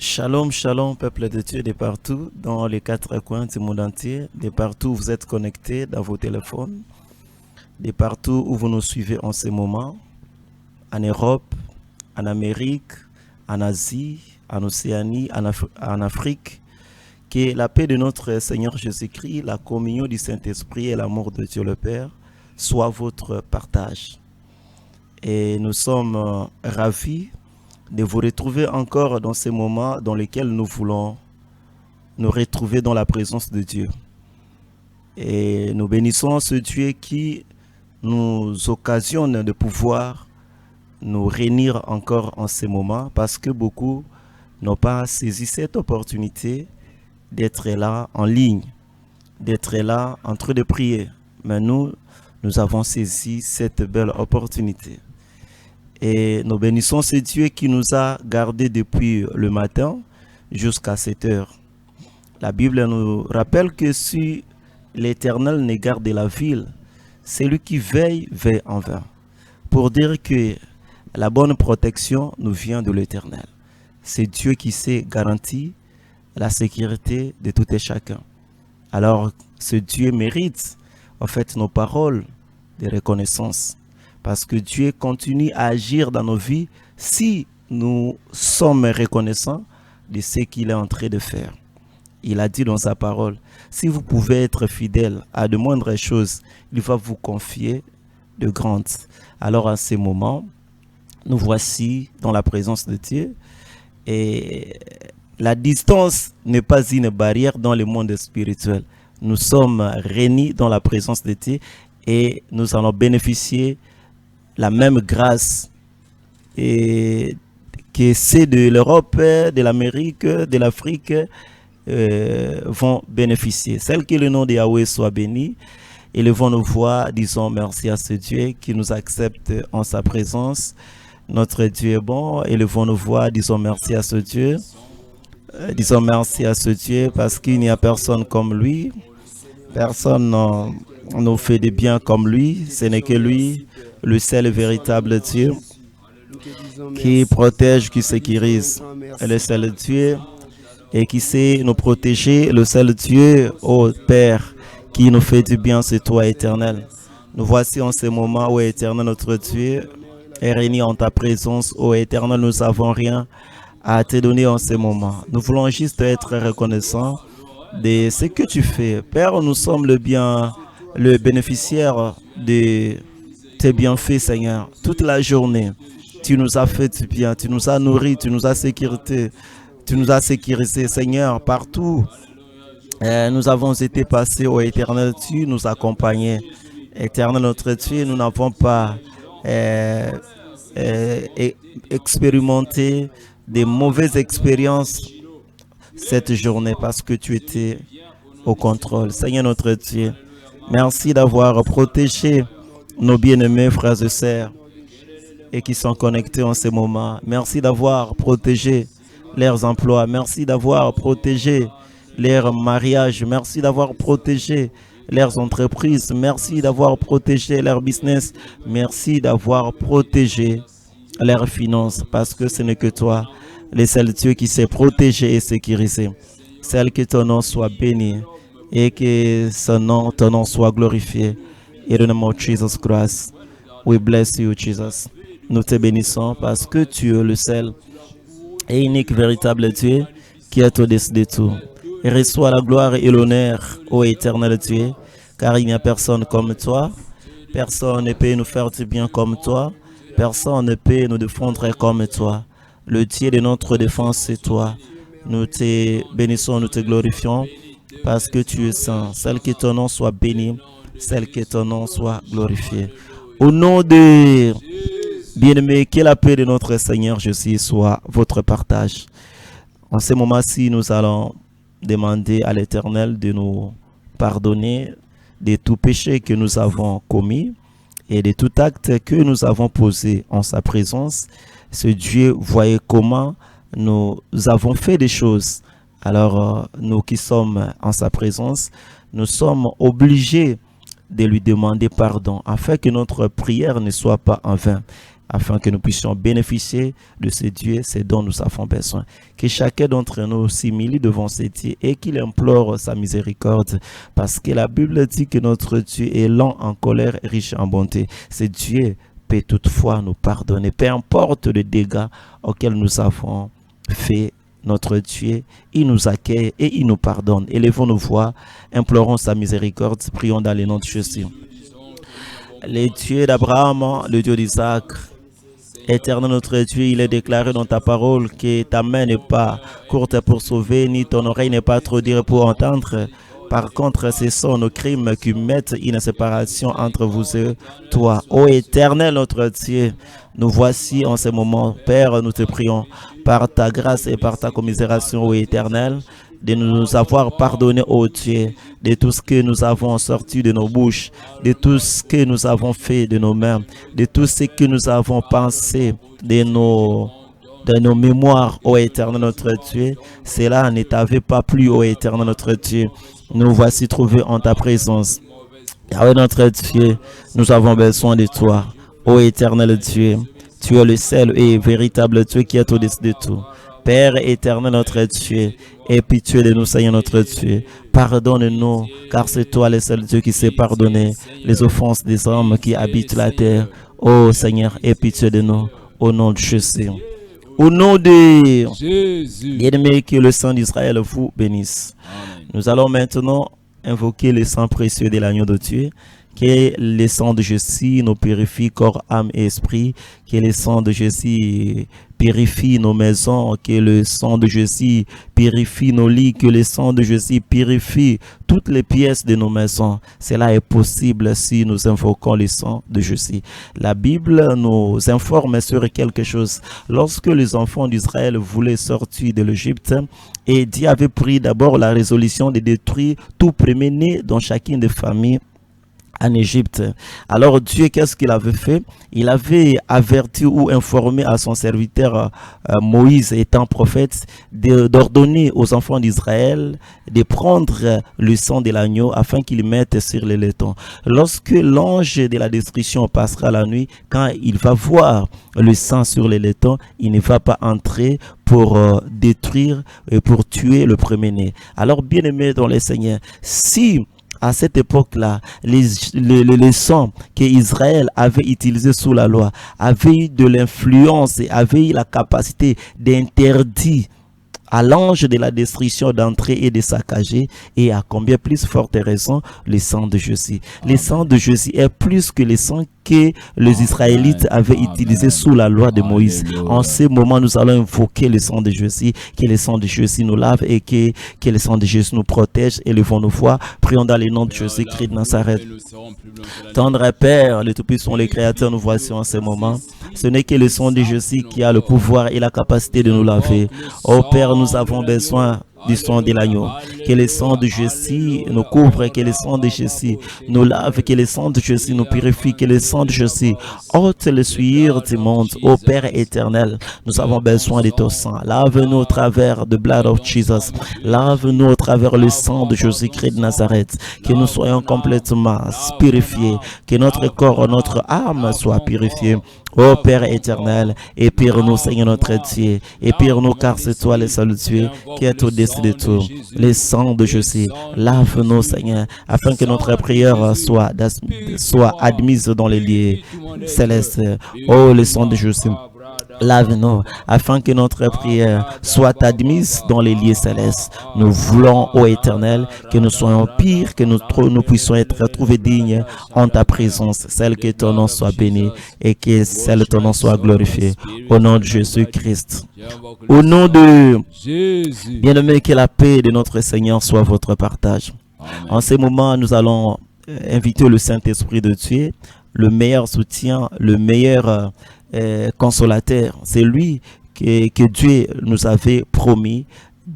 Shalom, shalom, peuple de Dieu de partout, dans les quatre coins du monde entier, de partout où vous êtes connectés dans vos téléphones, de partout où vous nous suivez en ce moment, en Europe, en Amérique, en Asie, en Océanie, en Afrique. Que la paix de notre Seigneur Jésus-Christ, la communion du Saint-Esprit et l'amour de Dieu le Père soit votre partage. Et nous sommes ravis de vous retrouver encore dans ces moments dans lesquels nous voulons nous retrouver dans la présence de Dieu. Et nous bénissons ce Dieu qui nous occasionne de pouvoir nous réunir encore en ces moments parce que beaucoup n'ont pas saisi cette opportunité d'être là en ligne, d'être là en train de prier. Mais nous avons saisi cette belle opportunité. Et nous bénissons ce Dieu qui nous a gardés depuis le matin jusqu'à cette heure. La Bible nous rappelle que si l'Éternel ne garde la ville, celui qui veille, veille en vain. Pour dire que la bonne protection nous vient de l'Éternel. C'est Dieu qui sait garantir la sécurité de tout et chacun. Alors, ce Dieu mérite en fait nos paroles de reconnaissance. Parce que Dieu continue à agir dans nos vies si nous sommes reconnaissants de ce qu'il est en train de faire. Il a dit dans sa parole, si vous pouvez être fidèle à de moindres choses, il va vous confier de grandes. Alors à ce moment, nous voici dans la présence de Dieu. Et la distance n'est pas une barrière dans le monde spirituel. Nous sommes réunis dans la présence de Dieu et nous allons bénéficier la même grâce et que ceux de l'Europe, de l'Amérique, de l'Afrique vont bénéficier. Celle que le nom de Yahweh soit béni. Et le vont nous voir, disons merci à ce Dieu qui nous accepte en sa présence. Notre Dieu est bon. Et le vont nous voir, disons merci à ce Dieu. Disons merci à ce Dieu parce qu'il n'y a personne comme lui. Personne nous fait de bien comme lui. Ce n'est que lui, le seul et véritable Dieu qui protège, qui sécurise. Le seul Dieu et qui sait nous protéger. Le seul Dieu, ô Père, qui nous fait du bien, c'est toi, Éternel. Nous voici en ce moment, ô Éternel, notre Dieu, est réuni en ta présence. Ô Éternel, nous n'avons rien à te donner en ce moment. Nous voulons juste être reconnaissants de ce que tu fais. Père, nous sommes le bénéficiaire de tes bienfaits, Seigneur. Toute la journée, tu nous as fait du bien, tu nous as nourris, tu nous as sécurisé, Seigneur, partout. Nous avons été passés, ô Éternel, tu nous accompagnais. Éternel, notre Dieu, nous n'avons pas expérimenté des mauvaises expériences cette journée parce que tu étais au contrôle. Seigneur notre Dieu, merci d'avoir protégé nos bien-aimés frères et sœurs et qui sont connectés en ce moment. Merci d'avoir protégé leurs emplois. Merci d'avoir protégé leur mariage. Merci d'avoir protégé leurs entreprises. Merci d'avoir protégé leur business. Merci d'avoir protégé leurs finances parce que ce n'est que toi, le seul Dieu qui sait protéger et sécuriser. Celle que ton nom soit béni et que ton nom soit glorifié. In the name of Jesus Christ, we bless you, Jesus. Nous te bénissons parce que tu es le seul et unique véritable Dieu qui est au-dessus de tout. Et reçois la gloire et l'honneur, ô éternel Dieu, car il n'y a personne comme toi. Personne ne peut nous faire du bien comme toi. Personne ne peut nous défendre comme toi. Le Dieu de notre défense, c'est toi. Nous te bénissons, nous te glorifions parce que tu es saint. Celle que ton nom soit béni, celle que ton nom soit glorifié. Au nom de bien-aimés, que la paix de notre Seigneur Jésus soit votre partage. En ce moment-ci, nous allons demander à l'Éternel de nous pardonner de tout péché que nous avons commis et de tout acte que nous avons posé en sa présence. Ce Dieu voyait comment nous avons fait des choses. Alors, nous qui sommes en sa présence, nous sommes obligés de lui demander pardon afin que notre prière ne soit pas en vain. afin que nous puissions bénéficier de ce Dieu, ce dont nous avons besoin. Que chacun d'entre nous s'humilie devant ce Dieu et qu'il implore sa miséricorde, parce que la Bible dit que notre Dieu est lent en colère, riche en bonté. Ce Dieu peut toutefois nous pardonner, peu importe les dégâts auxquels nous avons fait. Notre Dieu, il nous accueille et il nous pardonne. Élevons nos voix, implorons sa miséricorde, prions dans le nom de Jésus. Le Dieu d'Abraham, le Dieu d'Isaac, Éternel notre Dieu, il est déclaré dans ta parole que ta main n'est pas courte pour sauver, ni ton oreille n'est pas trop dire pour entendre. Par contre, ce sont nos crimes qui mettent une séparation entre vous et toi. Ô Éternel notre Dieu, nous voici en ce moment. Père, nous te prions par ta grâce et par ta commisération, ô Éternel, de nous avoir pardonné, ô Dieu, de tout ce que nous avons sorti de nos bouches, de tout ce que nous avons fait de nos mains, de tout ce que nous avons pensé de nos mémoires, ô Éternel notre Dieu. Cela ne t'avait pas plu, ô Éternel notre Dieu. Nous voici trouvés en ta présence. Yahweh notre Dieu, nous avons besoin de toi, ô Éternel Dieu. Tu es le seul et véritable Dieu qui est au-dessus de tout. Père éternel notre Dieu, aie pitié de nous, Seigneur notre Dieu. Pardonne-nous, car c'est toi le seul Dieu qui sait pardonner les offenses des hommes qui habitent la terre. Ô Seigneur, aie pitié de nous, au nom de Jésus. Au nom de Jésus, bien-aimé, que le sang d'Israël vous bénisse. Amen. Nous allons maintenant invoquer le sang précieux de l'agneau de Dieu. Que le sang de Jésus nous purifie corps, âme et esprit. Que le sang de Jésus purifie nos maisons. Que le sang de Jésus purifie nos lits. Que le sang de Jésus purifie toutes les pièces de nos maisons. Cela est possible si nous invoquons le sang de Jésus. La Bible nous informe sur quelque chose. Lorsque les enfants d'Israël voulaient sortir de l'Égypte, et Dieu avait pris d'abord la résolution de détruire tout premier-né dans chacune des familles en Égypte. Alors Dieu, qu'est-ce qu'il avait fait? Il avait averti ou informé à son serviteur Moïse, étant prophète, d'ordonner aux enfants d'Israël de prendre le sang de l'agneau afin qu'ils mettent sur les laitons. Lorsque l'ange de la destruction passera la nuit, quand il va voir le sang sur les laitons, il ne va pas entrer pour détruire et pour tuer le premier-né. Alors, bien-aimés dans le Seigneur, si à cette époque-là, les sons qu'Israël avait utilisés sous la loi avaient eu de l'influence et avaient eu la capacité d'interdire à l'ange de la destruction d'entrer et de saccager, et à combien plus forte raison le sang de Jésus. Le sang de Jésus est plus que le sang que les Israélites avaient utilisé sous la loi de Moïse. En ce moment, nous allons invoquer le sang de Jésus, que le sang de Jésus nous lave et que le sang de Jésus nous protège. Élevons nos voix, prions dans le nom de Jésus-Christ de Nazareth. Tendre Père, le Tout-Puissant, le Créateur, nous voici en ce moment. Ce n'est que le sang de Jésus qui a le pouvoir et la capacité de nous laver. Oh Père, nous avons besoin du sang de l'agneau. Que le sang de Jésus nous couvre, que le sang de Jésus nous lave, que le sang de Jésus nous purifie, que le sang de Jésus ôte le souillure du monde. Ô Père éternel, nous avons besoin de ton sang. Lave-nous au travers de blood of Jesus. Lave-nous au travers le sang de Jésus-Christ de Nazareth. Que nous soyons complètement purifiés, que notre corps, notre âme soit purifiée. Ô Père éternel, épire-nous, Seigneur notre Dieu, épire-nous, car c'est toi le seul Dieu qui est au-dessus de tout. Le sang de Jésus, lave-nous, Seigneur, afin que notre prière soit admise dans les lieux célestes. Oh, le sang de Jésus, lave-nous, afin que notre prière soit admise dans les lieux célestes. Nous voulons, ô Éternel, que nous soyons pires, que nous puissions être trouvés dignes en ta présence. Celle que ton nom soit béni et que celle ton nom soit glorifié. Au nom de Jésus-Christ. Au nom de Jésus. Bien-aimé, que la paix de notre Seigneur soit votre partage. En ce moment, nous allons inviter le Saint-Esprit de Dieu, le meilleur soutien, le meilleur consolateur. C'est lui que Dieu nous avait promis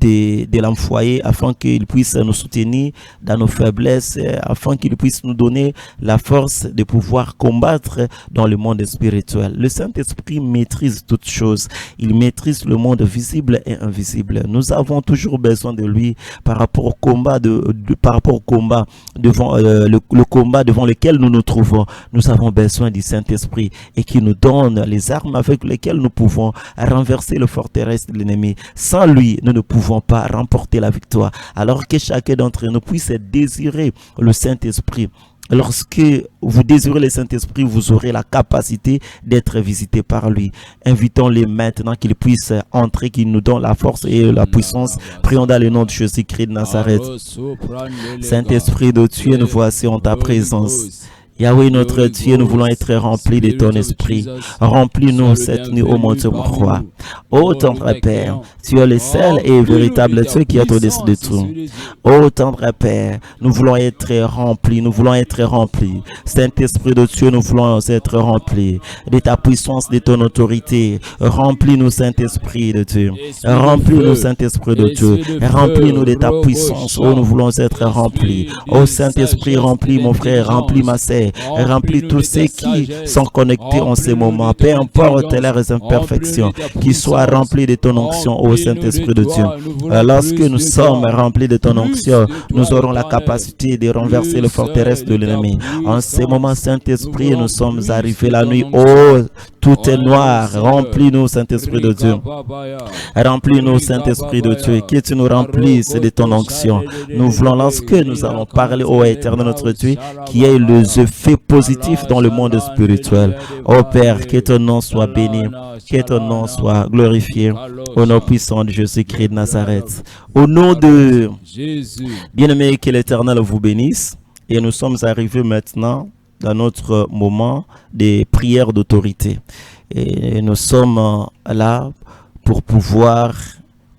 de l'envoyer afin qu'il puisse nous soutenir dans nos faiblesses, afin qu'il puisse nous donner la force de pouvoir combattre dans le monde spirituel. Le Saint-Esprit maîtrise toutes choses. Il maîtrise le monde visible et invisible. Nous avons toujours besoin de lui par rapport au combat devant le combat devant lequel nous nous trouvons. Nous avons besoin du Saint-Esprit et qui nous donne les armes avec lesquelles nous pouvons renverser le forteresse de l'ennemi. Sans lui, nous ne pouvons pas remporter la victoire. Alors que chacun d'entre nous puisse désirer le Saint-Esprit. Lorsque vous désirez le Saint-Esprit, vous aurez la capacité d'être visité par lui. Invitons-les maintenant qu'il puisse entrer, qu'il nous donne la force et la puissance. Prions dans le nom de Jésus-Christ de Nazareth. Saint-Esprit de Dieu, nous voici en ta présence. Yahweh notre Dieu, nous voulons être remplis de ton esprit. Remplis-nous cette nuit, ô mon Dieu, mon roi. Ô tendre Père, tu es le seul et véritable Dieu qui est au-dessus de tout. Ô tendre Père, nous voulons être remplis, nous voulons être remplis. Saint-Esprit de Dieu, nous voulons être remplis de ta puissance, de ton autorité. Remplis-nous, Saint-Esprit de Dieu. Remplis-nous, Saint-Esprit de Dieu. Remplis-nous de ta puissance. Oh, nous voulons être remplis. Ô Saint-Esprit, remplis mon frère, remplis ma sœur. Remplis tous ceux qui sont connectés en ce moment, peu importe leurs imperfections, qu'ils soient remplis de ton onction, ô Saint-Esprit de Dieu. Lorsque nous sommes remplis de ton onction, nous aurons la capacité de renverser le forteresse de l'ennemi. En ce moment, Saint-Esprit, nous sommes arrivés la nuit. Oh, tout est noir. Remplis-nous, Saint-Esprit de Dieu. Remplis-nous, Saint-Esprit de Dieu. Que tu nous remplisses de ton onction. Nous voulons, lorsque nous allons parler, ô Éternel notre Dieu, qui est le effet positif dans le monde spirituel. Ô Père, que ton nom soit béni, que ton nom soit glorifié. Au nom puissant de Jésus-Christ de Nazareth. Au nom de bien-aimé, que l'Éternel vous bénisse. Et nous sommes arrivés maintenant dans notre moment de prière d'autorité. Et nous sommes là pour pouvoir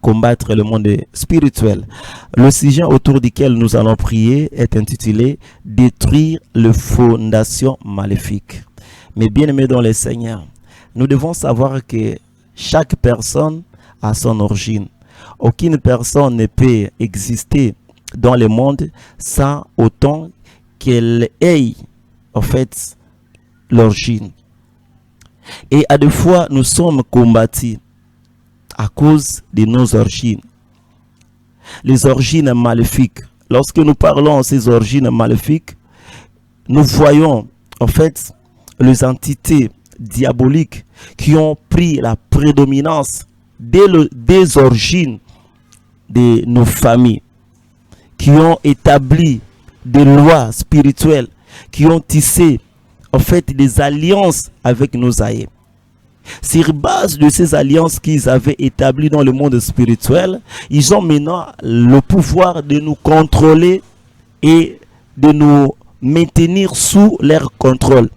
combattre le monde spirituel. Le sujet autour duquel nous allons prier est intitulé « Détruire les fondations maléfiques ». Mais bien aimés dans le Seigneur, nous devons savoir que chaque personne a son origine. Aucune personne ne peut exister dans le monde sans autant qu'elle ait en fait l'origine. Et à deux fois, nous sommes combattus à cause de nos origines. Les origines maléfiques. Lorsque nous parlons de ces origines maléfiques, nous voyons en fait les entités diaboliques qui ont pris la prédominance des origines de nos familles, qui ont établi des lois spirituelles, qui ont tissé en fait des alliances avec nos aïeux. Sur base de ces alliances qu'ils avaient établies dans le monde spirituel, ils ont maintenant le pouvoir de nous contrôler et de nous maintenir sous leur contrôle.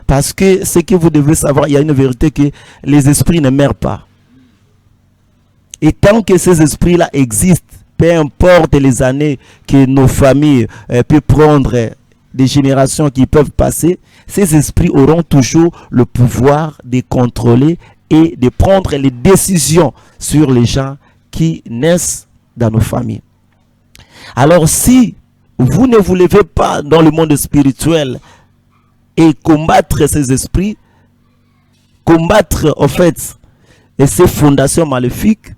Parce que ce que vous devez savoir, il y a une vérité que les esprits ne meurent pas. Et tant que ces esprits-là existent, peu importe les années que nos familles peuvent prendre, des générations qui peuvent passer, ces esprits auront toujours le pouvoir de contrôler et de prendre les décisions sur les gens qui naissent dans nos familles. Alors si vous ne vous levez pas dans le monde spirituel et combattre ces esprits, combattre en fait ces fondations maléfiques,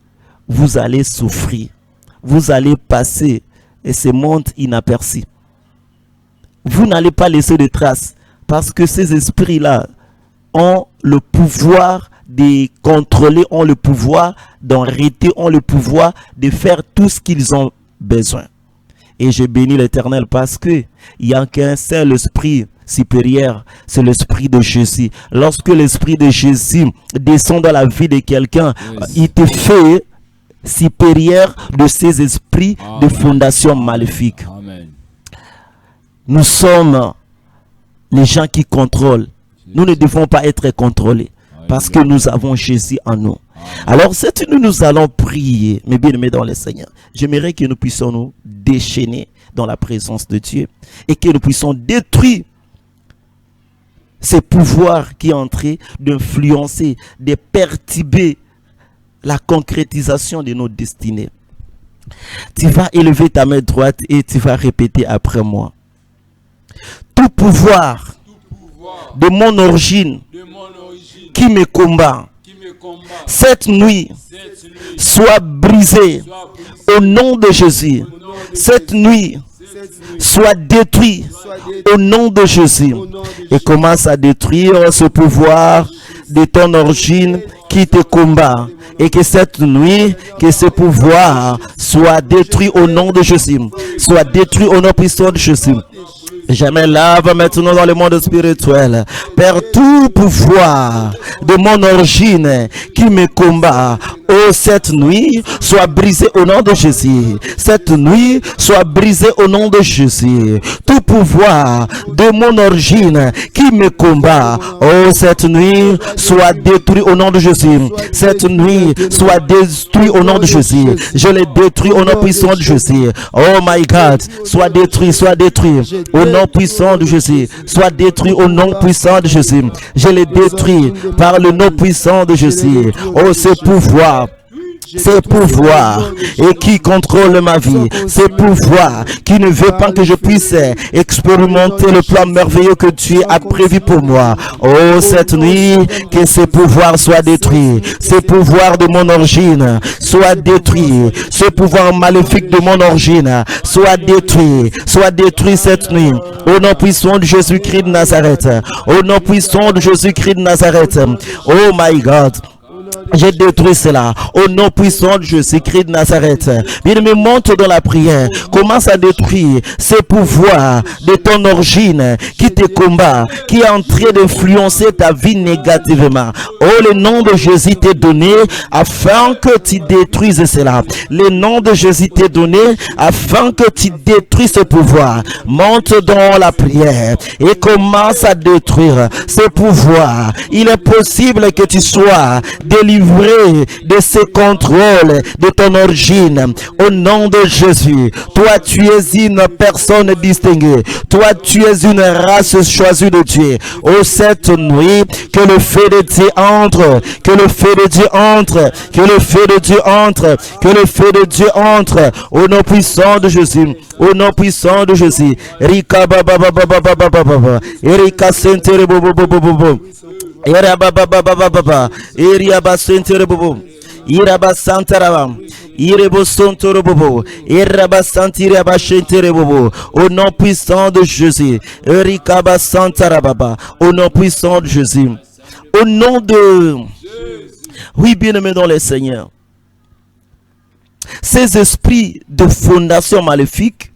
vous allez souffrir. Vous allez passer et ce monde inaperçu. Vous n'allez pas laisser de traces parce que ces esprits-là ont le pouvoir de contrôler, ont le pouvoir d'arrêter, ont le pouvoir de faire tout ce qu'ils ont besoin. Et je bénis l'Éternel parce que il n'y a qu'un seul esprit supérieur, c'est l'esprit de Jésus. Lorsque l'esprit de Jésus descend dans la vie de quelqu'un, il te fait supérieur de ces esprits de fondation maléfique. Amen. Nous sommes les gens qui contrôlent. Nous ne devons pas être contrôlés parce que nous avons Jésus en nous. Alors cette nuit nous allons prier, mes bien-aimés dans le Seigneur. J'aimerais que nous puissions nous déchaîner dans la présence de Dieu et que nous puissions détruire ces pouvoirs qui sont en train d'influencer, de perturber la concrétisation de nos destinées. Tu vas élever ta main droite et tu vas répéter après moi. Tout pouvoir de mon origine qui me combat, cette nuit, soit brisé au nom de Jésus. Cette nuit, soit détruit au nom de Jésus. Et commence à détruire ce pouvoir de ton origine qui te combat. Et que cette nuit, que ce pouvoir soit détruit au nom de Jésus. Soit détruit au nom puissant de Jésus. Je me lave maintenant dans le monde spirituel. Père, tout pouvoir de mon origine qui me combat, oh, cette nuit, soit brisé au nom de Jésus. Cette nuit, soit brisé au nom de Jésus. Tout pouvoir de mon origine qui me combat, oh, cette nuit, soit détruit au nom de Jésus. Cette nuit, soit détruit au nom de Jésus. Je les détruis au nom puissant de Jésus. Oh my God, soit détruit, soit détruit. Au nom puissant de Jésus, soit détruit au nom puissant de Jésus. Je les détruis par le nom puissant de Jésus. Oh, ce pouvoir et qui contrôle ma vie, ce pouvoir qui ne veut pas que je puisse expérimenter le plan merveilleux que Dieu a prévu pour moi. Oh, cette nuit, que ce pouvoir soit détruit, ce pouvoir de mon origine soit détruit, ce pouvoir maléfique de mon origine soit détruit cette nuit. Au nom puissant de Jésus-Christ de Nazareth, au nom puissant de Jésus-Christ de Nazareth. Oh my God, j'ai détruit cela au nom puissant de Jésus-Christ de Nazareth. Bien, me monte dans la prière. Commence à détruire ces pouvoirs de ton origine qui te combat, qui est en train d'influencer ta vie négativement. Oh, le nom de Jésus t'est donné afin que tu détruises cela. Le nom de Jésus t'est donné afin que tu détruises ce pouvoir. Monte dans la prière et commence à détruire ce pouvoir. Il est possible que tu sois délivré de ce contrôle de ton origine au nom de Jésus. Toi, tu es une personne distinguée. Toi, tu es une race choisie de Dieu. Oh, cette nuit, que le feu de Dieu entre, que le feu de Dieu entre, que le feu de Dieu entre, que le feu de Dieu entre au nom puissant de Jésus. Au nom puissant de Jésus. Rika baba baba baba baba. Erika sentere bobo bobo bobo. Iraba sentere bobo, iraba santaraba, irebo sontoro bobo, iraba santiraba sentere bobo. Au nom puissant de Jésus, Erikaba santarababa. Au nom puissant de Jésus, au nom de, oui, bien-aimé dans le Seigneur, ces esprits de fondation maléfique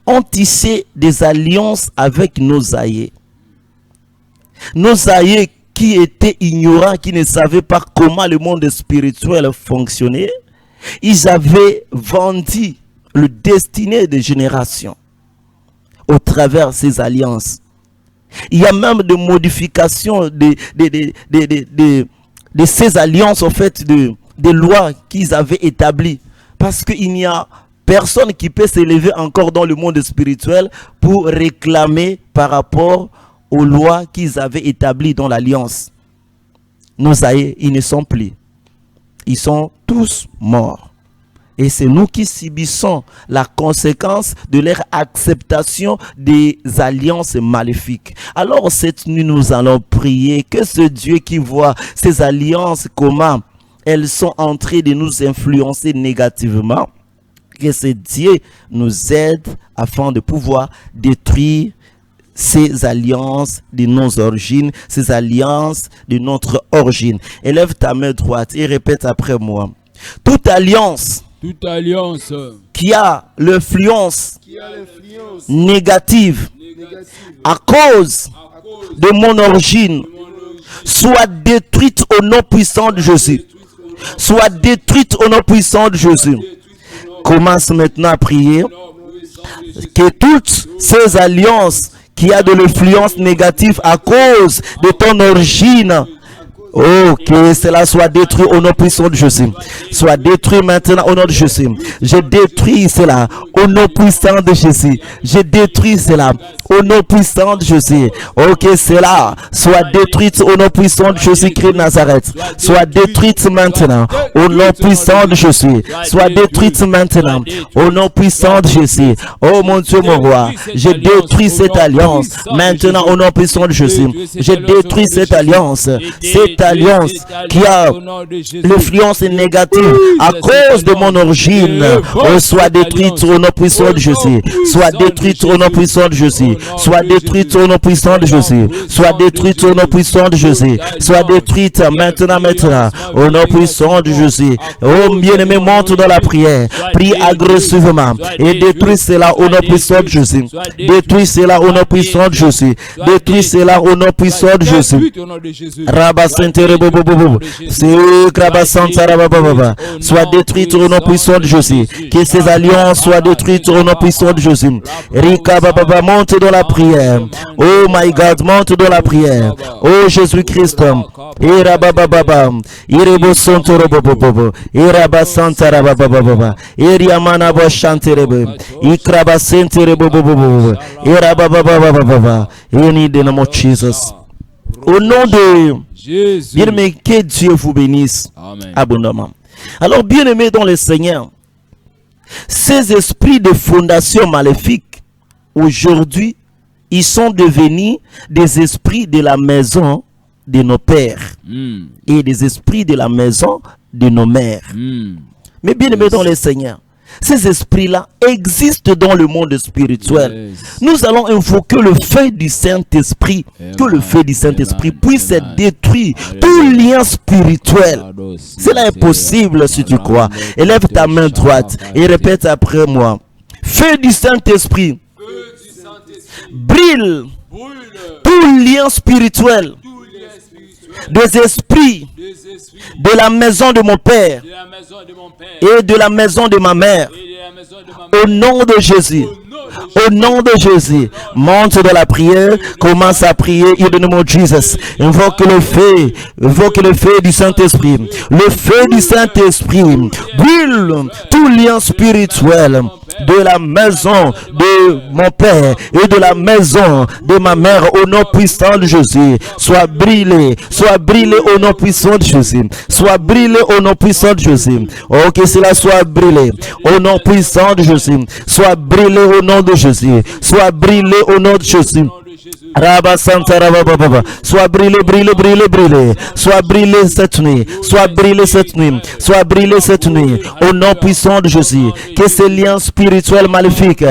ont tissé des alliances avec nos aïeux. Nos aïeux qui étaient ignorants, qui ne savaient pas comment le monde spirituel fonctionnait, ils avaient vendu le destiné des générations au travers de ces alliances. Il y a même des modifications de ces alliances, en fait, des lois qu'ils avaient établies. Parce qu'il n'y a personne qui peut s'élever encore dans le monde spirituel pour réclamer par rapport aux lois qu'ils avaient établies dans l'alliance. Nos aïeux, ils ne sont plus. Ils sont tous morts. Et c'est nous qui subissons la conséquence de leur acceptation des alliances maléfiques. Alors cette nuit, nous allons prier que ce Dieu qui voit ces alliances, comment elles sont en train de nous influencer négativement, que ce Dieu nous aide afin de pouvoir détruire ces alliances de nos origines, ces alliances de notre origine. Élève ta main droite et répète après moi. Toute alliance qui a l'influence négative à cause de mon origine soit détruite au nom puissant de Jésus. Soit détruite au nom puissant de Jésus. Commence maintenant à prier que toutes ces alliances qui a de l'influence négative à cause de ton origine Oh, que cela soit détruit au nom puissant de Jésus. Soit détruit maintenant au nom de Jésus. Je détruis cela au nom puissant de Jésus. Je détruis cela au nom puissant de Jésus. Oh, que cela soit détruite au nom puissant de Jésus-Christ de Nazareth. Soit détruite maintenant au nom puissant de Jésus. Soit détruite maintenant au nom puissant de Jésus. Oh mon Dieu, mon roi, je détruis cette alliance maintenant au nom puissant de Jésus. Je détruis cette alliance qui a l'influence négative à cause de mon origine. Oh, soit détruite au nom puissant de Jésus. Soit détruite au nom puissant de Jésus. Soit détruite au nom puissant de Jésus. Soit détruite au nom puissant de Jésus. Soit détruite maintenant au nom puissant de Jésus. Oh bien-aimé, monte dans la prière. Prie agressivement et détruis cela au nom puissant de Jésus. Détruis cela au nom puissant de Jésus. Détruis cela au nom puissant de Jésus. Soit détruite au nom puissant de Jésus. Que ces alliances soient détruites au nom puissant de Jésus. Monte dans la prière. Oh my God, monte dans la prière. Oh Jésus-Christ. Jesus. Au nom de Jésus. Bien-aimé, que Dieu vous bénisse abondamment. Alors, bien-aimé dans le Seigneur, ces esprits de fondation maléfique, aujourd'hui, ils sont devenus des esprits de la maison de nos pères et des esprits de la maison de nos mères. Mais bien-aimé dans le Seigneur, ces esprits-là existent dans le monde spirituel. Nous allons invoquer le feu du Saint-Esprit. Que le feu du Saint-Esprit puisse détruire tout lien spirituel. Cela est possible si tu crois. Élève ta main droite et répète après moi. Feu du Saint-Esprit. Brille tout lien spirituel des esprits de la maison de mon père et de la maison de ma mère. Au nom de Jésus. Au nom de Jésus, monte de la prière, commence à prier in the name of Jesus. Invoque le feu du Saint-Esprit. Le feu du Saint-Esprit brûle tout lien spirituel de la maison de mon père et de la maison de ma mère au nom puissant de Jésus. Soit brûlé au nom puissant de Jésus. Soit brûlé au nom puissant de Jésus. Oh, que cela soit brûlé au nom puissant de Jésus. Soit brûlé au nom de Jésus. Soit brûlé au nom de Jésus. Rabba Santa Rabba Baba. Soit brûlé. Soit brûlé cette nuit. Soit brûlé cette nuit. Soit brûlé cette nuit. Au nom puissant de Jésus. Que ces liens spirituels maléfiques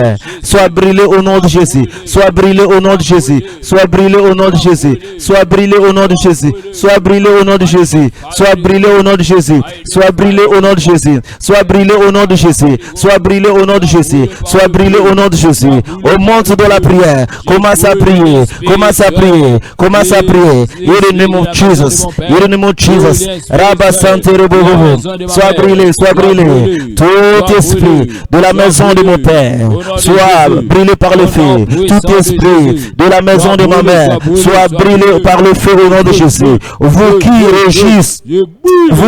soient brûlés au nom de Jésus. Soit brûlé au nom de Jésus. Soit brûlé au nom de Jésus. Soit brûlé au nom de Jésus. Soit brûlé au nom de Jésus. Soit brûlé au nom de Jésus. Soit brûlé au nom de Jésus. Soit brûlé au nom de Jésus. Soit brûlé au nom de Jésus. Soit brûlé au nom de Jésus. Au monte de la prière. Commence à prier. Commence à prier. Commence à prier. In the name of Jesus. In the name of Jesus. Rabba Sante Rebobo. Sois brûlé. Sois brûlé. Tout esprit de la maison de mon père soit brûlé par le feu. Tout esprit de la maison de ma mère soit brûlé par le feu au nom de Jésus. Vous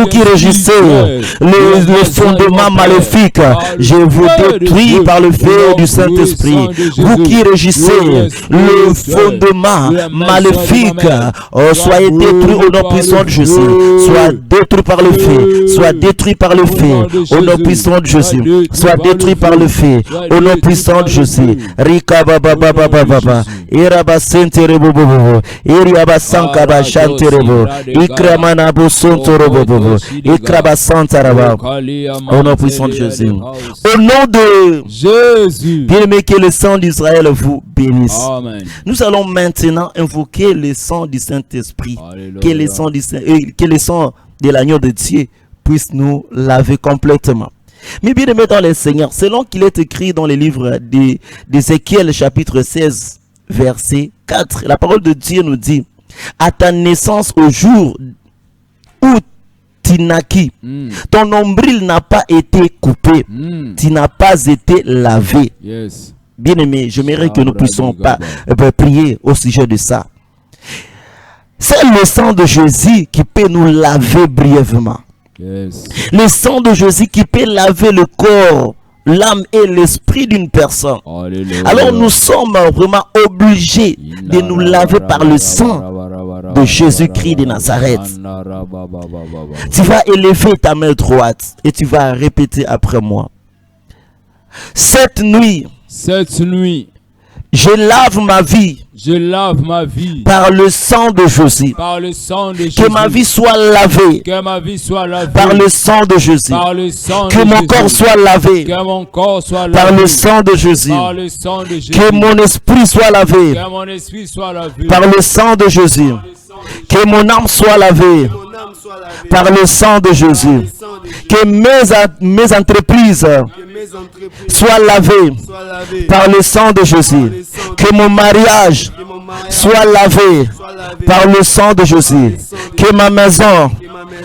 qui régissez le fondement maléfique, je vous détruis par le feu du Saint-Esprit. Vous qui régissez le fondement maléfique, soyez détruits au nom puissant de Jésus. Soit détruit par le feu. Soit détruit par le feu au nom puissant de Jésus. Soit détruit par le feu au nom puissant de Jésus. Rika baba baba baba. Iraba senterebo bobo. Iriaba sankaba chanterebo. Ikramana bo sontorobo bobo. Ikraba santaraba. Au nom puissant de Jésus. Au nom de Jésus. Bien-aimé, que le sang d'Israël vous bénisse. Amen. Nous allons maintenant invoquer le sang du Saint-Esprit. Que le sang de l'agneau de Dieu puisse nous laver complètement. Mais bien aimé dans le Seigneur, selon qu'il est écrit dans le livre d'Ézéchiel chapitre 16, verset 4, la parole de Dieu nous dit: à ta naissance au jour où tu naquis, ton nombril n'a pas été coupé, tu n'as pas été lavé. Yes. Bien aimé, j'aimerais que nous puissions pas prier au sujet de ça. C'est le sang de Jésus qui peut nous laver brièvement. Yes. Le sang de Jésus qui peut laver le corps, l'âme et l'esprit d'une personne. Alléluia. Alors nous sommes vraiment obligés de nous laver par le sang de Jésus-Christ de Nazareth. Tu vas élever ta main droite et tu vas répéter après moi. Cette nuit, je lave ma vie par le sang de Jésus. Que ma vie soit lavée par le sang de Jésus. Que mon corps soit lavé par le sang de Jésus. Que mon esprit soit lavé par le sang de Jésus. Que mon âme soit lavée par le sang de Jésus. Que mes entreprises soient lavées par le sang de Jésus. Que mon mariage soit lavé par le sang de Jésus. Que ma maison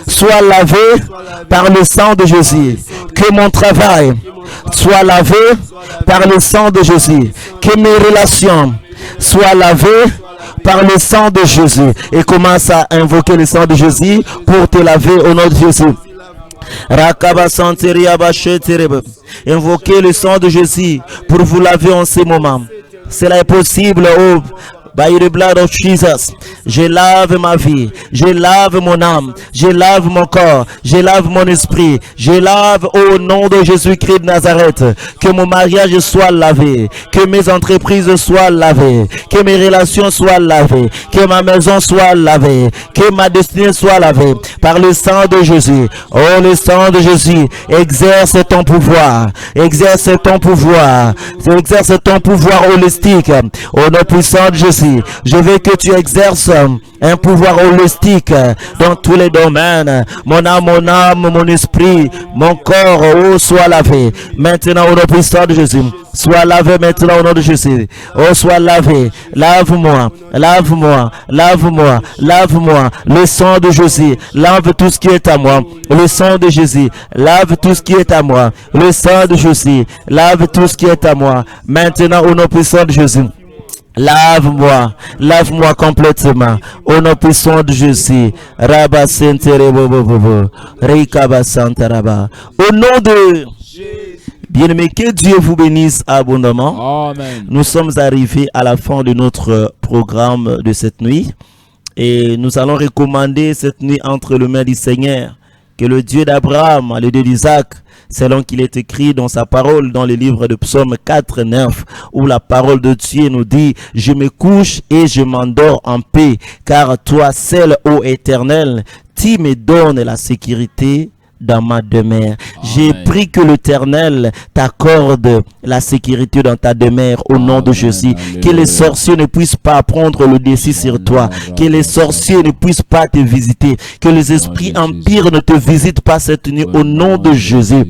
soit lavée par le sang de Jésus. Que mon travail soit lavé par le sang de Jésus. Que mes relations soient lavées par le sang de Jésus. Et commence à invoquer le sang de Jésus pour te laver au nom de Jésus. Invoquez le sang de Jésus pour vous laver en ces moments. Cela est possible. Oh, by the blood of Jesus, je lave ma vie, je lave mon âme, je lave mon corps, je lave mon esprit, je lave au nom de Jésus-Christ de Nazareth. Que mon mariage soit lavé, que mes entreprises soient lavées, que mes relations soient lavées, que ma maison soit lavée, que ma destinée soit lavée par le sang de Jésus. Oh, le sang de Jésus, exerce ton pouvoir, exerce ton pouvoir, exerce ton pouvoir holistique au nom puissant de Jésus. Je veux que tu exerces un pouvoir holistique dans tous les domaines. Mon âme, mon esprit, mon corps, oh, soit lavé. Maintenant, au nom puissant de Jésus. Sois lavé maintenant au nom de Jésus. Oh, sois lavé. Lave-moi, lave-moi, lave-moi, lave-moi. Le sang de Jésus, lave tout ce qui est à moi. Le sang de Jésus, lave tout ce qui est à moi. Le sang de Jésus, lave tout ce qui est à moi. Maintenant, au nom puissant de Jésus. Lave-moi, lave-moi complètement. Au nom puissant de Jésus. Rabba sentere bobo, Reikaba santaraba. Au nom de bien-aimé, que Dieu vous bénisse abondamment. Amen. Nous sommes arrivés à la fin de notre programme de cette nuit. Et nous allons recommander cette nuit entre les mains du Seigneur. Que le Dieu d'Abraham, le Dieu d'Isaac, selon qu'il est écrit dans sa parole, dans le livre de Psaume 4, 9, où la parole de Dieu nous dit, je me couche et je m'endors en paix, car toi seul, ô Éternel, tu me donnes la sécurité dans ma demeure. J'ai pris que l'Éternel t'accorde la sécurité dans ta demeure au nom de Jésus. Que les sorciers ne puissent pas prendre le dessus sur toi. Que les sorciers ne puissent pas te visiter. Que les esprits impurs ne te visitent pas cette nuit au nom de Jésus.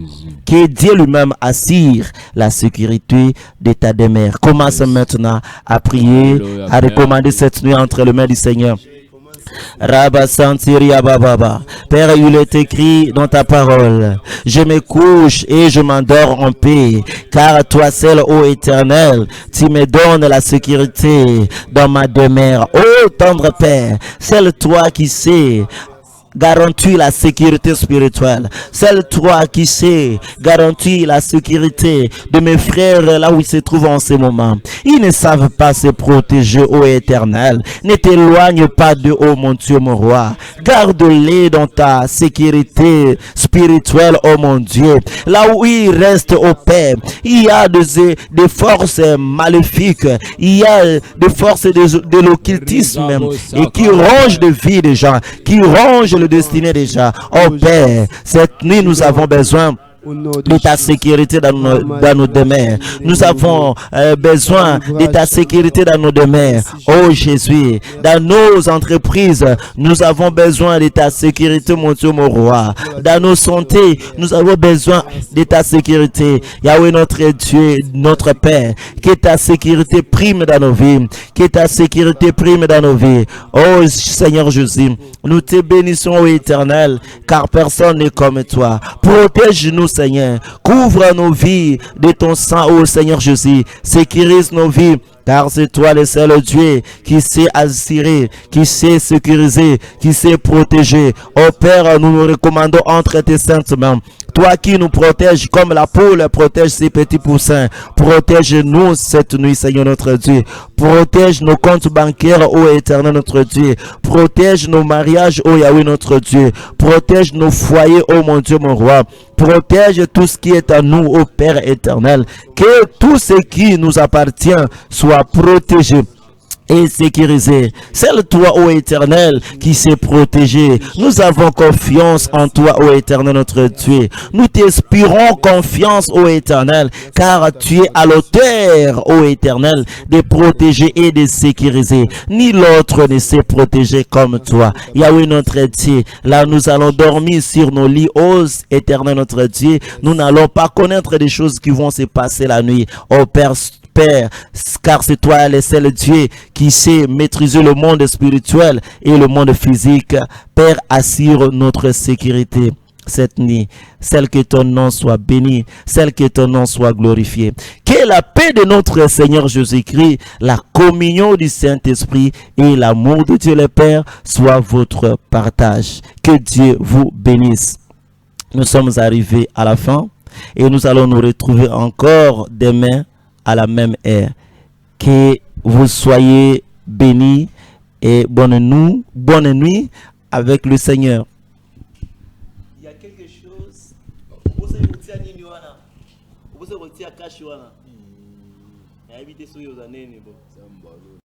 Que Dieu lui-même assure la sécurité de ta demeure. Commence maintenant à prier, à recommander cette nuit entre les mains du Seigneur. Père, il est écrit dans ta parole, je me couche et je m'endors en paix, car toi seul, ô Éternel, tu me donnes la sécurité dans ma demeure. Ô tendre Père, c'est toi qui sais garantis la sécurité spirituelle. C'est toi qui sais garantir la sécurité de mes frères là où ils se trouvent en ce moment. Ils ne savent pas se protéger, ô Éternel. Ne t'éloigne pas de ô mon Dieu, mon roi. Garde-les dans ta sécurité spirituelle, ô mon Dieu. Là où ils restent, ô Père, il y a des forces maléfiques. Il y a des forces de l'occultisme et qui rongent de vie des gens, qui rongent le destiné déjà. Oh Père, cette nuit nous avons besoin de ta sécurité dans nos demeures. Nous avons besoin de ta sécurité dans nos demeures. Oh Jésus, dans nos entreprises, nous avons besoin de ta sécurité, mon Dieu, mon roi. Dans nos santé, nous avons besoin de ta sécurité. Yahweh, notre Dieu, notre Père, que ta sécurité prime dans nos vies. Que ta sécurité prime dans nos vies. Oh Seigneur Jésus, nous te bénissons, ô Éternel, car personne n'est comme toi. Protège-nous, Seigneur. Couvre nos vies de ton sang, ô Seigneur Jésus. Sécurise nos vies car c'est toi le seul Dieu qui sait assurer, qui sait sécuriser, qui sait protéger. Oh Père, nous nous recommandons entre tes saintes mains. Toi qui nous protèges comme la poule protège ses petits poussins. Protège-nous cette nuit, Seigneur notre Dieu. Protège nos comptes bancaires, ô Éternel notre Dieu. Protège nos mariages, ô Yahweh notre Dieu. Protège nos foyers, ô mon Dieu, mon roi. Protège tout ce qui est à nous, ô Père éternel. Que tout ce qui nous appartient soit protégé et sécurisé. C'est toi, ô Éternel, qui s'est protégé. Nous avons confiance en toi, ô Éternel, notre Dieu. Nous t'inspirons confiance, ô Éternel, car tu es à l'auteur, ô Éternel, de protéger et de sécuriser. Ni l'autre ne s'est protégé comme toi. Yahweh, notre Dieu, là nous allons dormir sur nos lits, ô Éternel, notre Dieu. Nous n'allons pas connaître des choses qui vont se passer la nuit. Ô Père, car c'est toi le seul Dieu qui sait maîtriser le monde spirituel et le monde physique. Père, assure notre sécurité cette nuit. Celle que ton nom soit béni, celle que ton nom soit glorifié. Que la paix de notre Seigneur Jésus-Christ, la communion du Saint-Esprit et l'amour de Dieu le Père soit votre partage. Que Dieu vous bénisse. Nous sommes arrivés à la fin et nous allons nous retrouver encore demain à la même heure. Que vous soyez bénis et bonne nuit avec le Seigneur. Il y a quelque chose. Vous savez, vous